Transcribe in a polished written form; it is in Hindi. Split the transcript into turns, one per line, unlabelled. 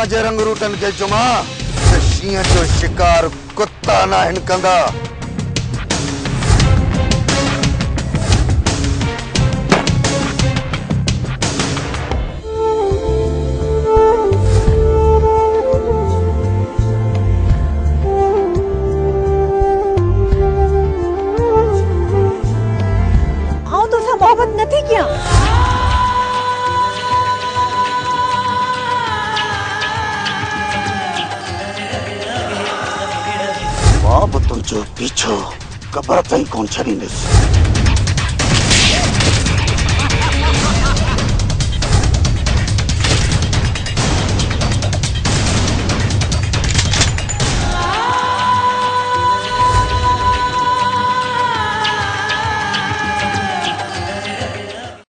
पंहिंजे रंग रूटन के जुमा शींहं जो शिकार कुत्ता ना हिनकंदा।
मोहब्बत नहीं किया।
बाप तुझो पीछो कबर ताईं कौन छॾींदुसि।